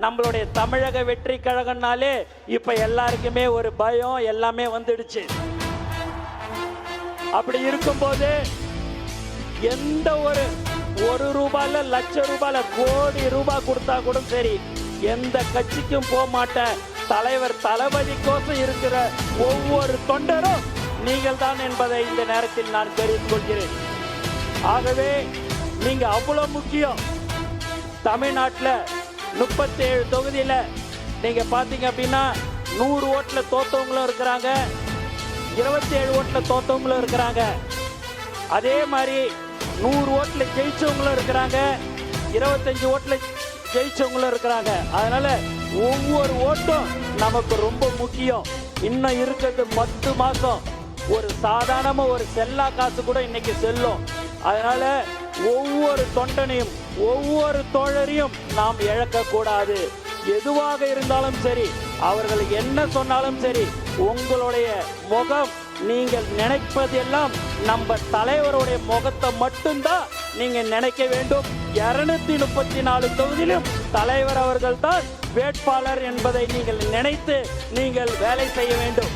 நம்மளுடைய தமிழக வெற்றி கழகம்னாலே இப்ப எல்லாருக்குமே ஒரு பயம் எல்லாமே வந்துடுச்சு. அப்படி இருக்கும்போது எந்த ஒரு ரூபாயில லட்சம் ரூபாயில கோடி ரூபாய் கொடுத்தா கூட சரி, எந்த கட்சிக்கும் போக மாட்டேன். தலைவர் தளபதி கோசம் இருக்கிற ஒவ்வொரு தொண்டரும் நீங்கள் தான் என்பதை இந்த நேரத்தில் நான் தெரிந்து கொள்கிறேன். ஆகவே நீங்க அவ்வளவு முக்கியம். தமிழ்நாட்டில் 37 தொகுதியில நீங்க பாத்தீங்க அப்படின்னா 100 ஓட்டுல தோத்தவங்களும் இருக்கிறாங்க, 27 ஓட்டுல தோத்தவங்களும் இருக்கிறாங்க. அதே மாதிரி 100 ஓட்டுல ஜெயிச்சவங்களும் இருக்கிறாங்க, 25 ஓட்டுல ஜெயிச்சவங்களும் இருக்கிறாங்க. அதனால ஒவ்வொரு ஓட்டும் நமக்கு ரொம்ப முக்கியம். இன்னும் இருக்கிறது 10 மாசம். ஒரு சாதாரண ஒரு செல்லா காசு கூட இன்னைக்கு செல்லும். அதனால ஒவ்வொரு தொண்டனையும் ஒவ்வொரு தோழரையும் நாம் இழக்க கூடாது. எதுவாக இருந்தாலும் சரி, அவர்கள் என்ன சொன்னாலும் சரி, உங்களுடைய முகம் நீங்கள் நினைப்பதெல்லாம் நம்ம தலைவருடைய முகத்தை மட்டும்தான் நீங்க நினைக்க வேண்டும். 234 தொகுதியிலும் தலைவர் அவர்கள் தான் வேட்பாளர் என்பதை நீங்கள் நினைத்து நீங்கள் வேலை செய்ய வேண்டும்.